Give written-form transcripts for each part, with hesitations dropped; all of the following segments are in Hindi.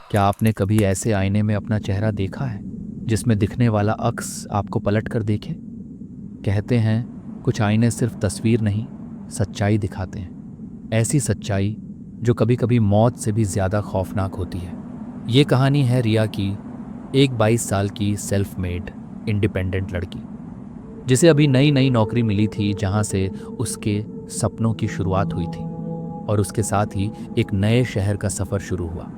क्या आपने कभी ऐसे आईने में अपना चेहरा देखा है जिसमें दिखने वाला अक्स आपको पलट कर देखे? कहते हैं कुछ आईने सिर्फ तस्वीर नहीं, सच्चाई दिखाते हैं। ऐसी सच्चाई जो कभी कभी मौत से भी ज़्यादा खौफनाक होती है। ये कहानी है रिया की, एक 22 साल की सेल्फ मेड इंडिपेंडेंट लड़की जिसे अभी नई नई नौकरी मिली थी, जहाँ से उसके सपनों की शुरुआत हुई थी और उसके साथ ही एक नए शहर का सफ़र शुरू हुआ।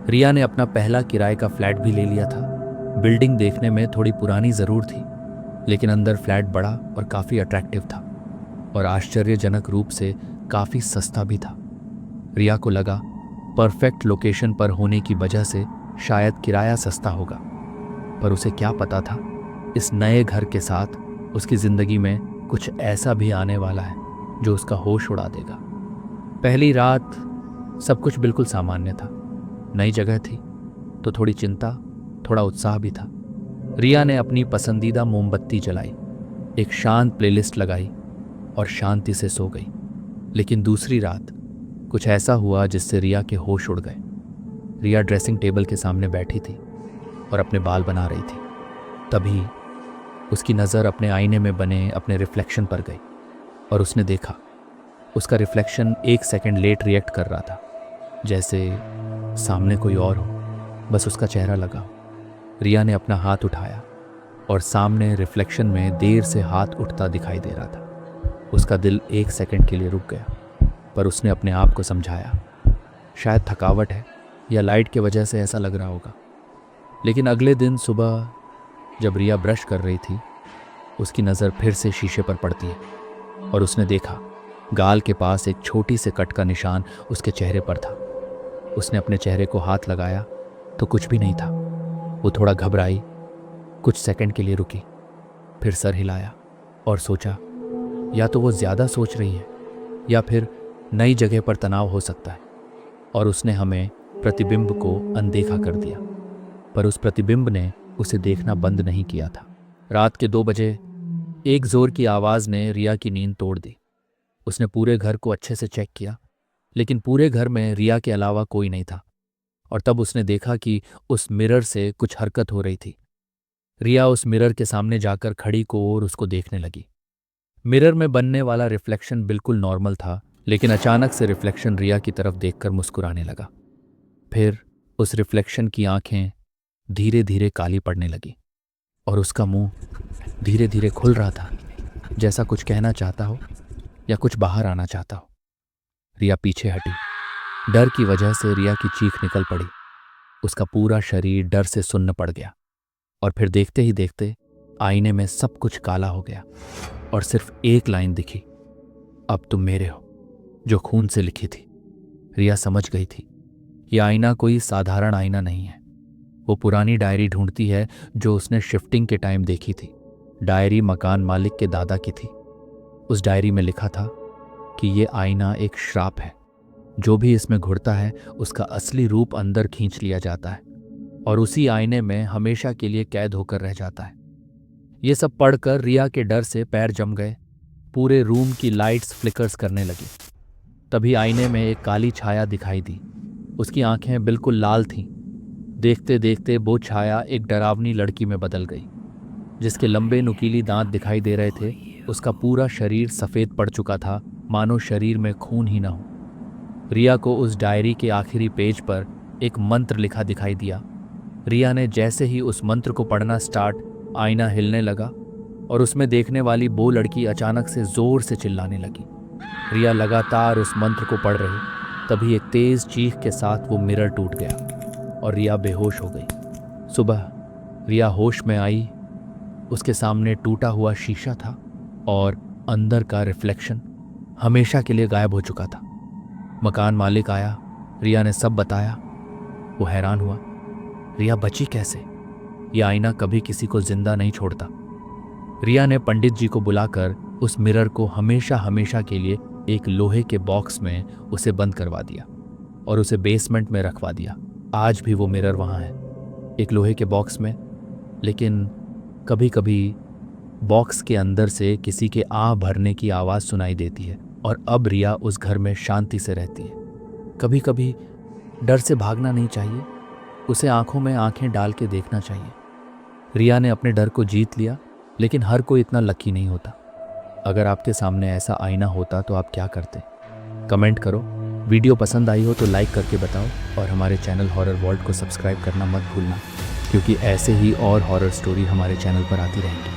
रिया ने अपना पहला किराए का फ्लैट भी ले लिया था। बिल्डिंग देखने में थोड़ी पुरानी ज़रूर थी, लेकिन अंदर फ्लैट बड़ा और काफ़ी अट्रैक्टिव था और आश्चर्यजनक रूप से काफ़ी सस्ता भी था। रिया को लगा परफेक्ट लोकेशन पर होने की वजह से शायद किराया सस्ता होगा, पर उसे क्या पता था इस नए घर के साथ उसकी ज़िंदगी में कुछ ऐसा भी आने वाला है जो उसका होश उड़ा देगा। पहली रात सब कुछ बिल्कुल सामान्य था। नई जगह थी तो थोड़ी चिंता, थोड़ा उत्साह भी था। रिया ने अपनी पसंदीदा मोमबत्ती जलाई, एक शांत प्लेलिस्ट लगाई और शांति से सो गई। लेकिन दूसरी रात कुछ ऐसा हुआ जिससे रिया के होश उड़ गए। रिया ड्रेसिंग टेबल के सामने बैठी थी और अपने बाल बना रही थी। तभी उसकी नज़र अपने आईने में बने अपने रिफ्लेक्शन पर गई और उसने देखा उसका रिफ्लेक्शन 1 सेकंड लेट रिएक्ट कर रहा था, जैसे सामने कोई और हो, बस उसका चेहरा लगा हो। रिया ने अपना हाथ उठाया और सामने रिफ्लेक्शन में देर से हाथ उठता दिखाई दे रहा था। उसका दिल 1 सेकंड के लिए रुक गया, पर उसने अपने आप को समझाया शायद थकावट है या लाइट की वजह से ऐसा लग रहा होगा। लेकिन अगले दिन सुबह जब रिया ब्रश कर रही थी, उसकी नज़र फिर से शीशे पर पड़ती है और उसने देखा गाल के पास एक छोटी से कट का निशान उसके चेहरे पर था। उसने अपने चेहरे को हाथ लगाया तो कुछ भी नहीं था। वो थोड़ा घबराई, कुछ सेकंड के लिए रुकी, फिर सर हिलाया और सोचा या तो वो ज़्यादा सोच रही है या फिर नई जगह पर तनाव हो सकता है। और उसने हमें प्रतिबिंब को अनदेखा कर दिया, पर उस प्रतिबिंब ने उसे देखना बंद नहीं किया था। रात के 2 बजे एक जोर की आवाज़ ने रिया की नींद तोड़ दी। उसने पूरे घर को अच्छे से चेक किया, लेकिन पूरे घर में रिया के अलावा कोई नहीं था। और तब उसने देखा कि उस मिरर से कुछ हरकत हो रही थी। रिया उस मिरर के सामने जाकर खड़ी को और उसको देखने लगी। मिरर में बनने वाला रिफ्लेक्शन बिल्कुल नॉर्मल था, लेकिन अचानक से रिफ्लेक्शन रिया की तरफ देखकर मुस्कुराने लगा। फिर उस रिफ्लेक्शन की आंखें धीरे धीरे काली पड़ने लगी और उसका मुंह धीरे धीरे खुल रहा था, जैसा कुछ कहना चाहता हो या कुछ बाहर आना चाहता हो। रिया पीछे हटी। डर की वजह से रिया की चीख निकल पड़ी। उसका पूरा शरीर डर से सुन्न पड़ गया और फिर देखते ही देखते आईने में सब कुछ काला हो गया और सिर्फ एक लाइन दिखी, अब तुम मेरे हो, जो खून से लिखी थी। रिया समझ गई थी यह आईना कोई साधारण आईना नहीं है। वो पुरानी डायरी ढूंढती है जो उसने शिफ्टिंग के टाइम देखी थी। डायरी मकान मालिक के दादा की थी। उस डायरी में लिखा था कि ये आईना एक श्राप है। जो भी इसमें घुरता है उसका असली रूप अंदर खींच लिया जाता है और उसी आईने में हमेशा के लिए कैद होकर रह जाता है। ये सब पढ़कर रिया के डर से पैर जम गए। पूरे रूम की लाइट्स फ्लिकर्स करने लगी। तभी आईने में एक काली छाया दिखाई दी। उसकी आंखें बिल्कुल लाल थीं। देखते देखते वो छाया एक डरावनी लड़की में बदल गई, जिसके लंबे नुकीली दांत दिखाई दे रहे थे। उसका पूरा शरीर सफ़ेद पड़ चुका था, मानो शरीर में खून ही ना हो। रिया को उस डायरी के आखिरी पेज पर एक मंत्र लिखा दिखाई दिया। रिया ने जैसे ही उस मंत्र को पढ़ना स्टार्ट, आईना हिलने लगा और उसमें देखने वाली वो लड़की अचानक से जोर से चिल्लाने लगी। रिया लगातार उस मंत्र को पढ़ रही, तभी एक तेज चीख के साथ वो मिरर टूट गया और रिया बेहोश हो गई। सुबह रिया होश में आई। उसके सामने टूटा हुआ शीशा था और अंदर का रिफ्लेक्शन हमेशा के लिए गायब हो चुका था। मकान मालिक आया, रिया ने सब बताया। वो हैरान हुआ, रिया बची कैसे? यह आईना कभी किसी को जिंदा नहीं छोड़ता। रिया ने पंडित जी को बुलाकर उस मिरर को हमेशा हमेशा के लिए एक लोहे के बॉक्स में उसे बंद करवा दिया और उसे बेसमेंट में रखवा दिया। आज भी वो मिरर वहाँ है, एक लोहे के बॉक्स में। लेकिन कभी कभी बॉक्स के अंदर से किसी के आह भरने की आवाज़ सुनाई देती है और अब रिया उस घर में शांति से रहती है। कभी कभी डर से भागना नहीं चाहिए, उसे आंखों में आंखें डाल के देखना चाहिए। रिया ने अपने डर को जीत लिया, लेकिन हर कोई इतना लकी नहीं होता। अगर आपके सामने ऐसा आईना होता तो आप क्या करते? कमेंट करो। वीडियो पसंद आई हो तो लाइक करके बताओ, और हमारे चैनल हॉरर वर्ल्ड को सब्सक्राइब करना मत भूलना, क्योंकि ऐसे ही और हॉरर स्टोरी हमारे चैनल पर आती रहेंगी।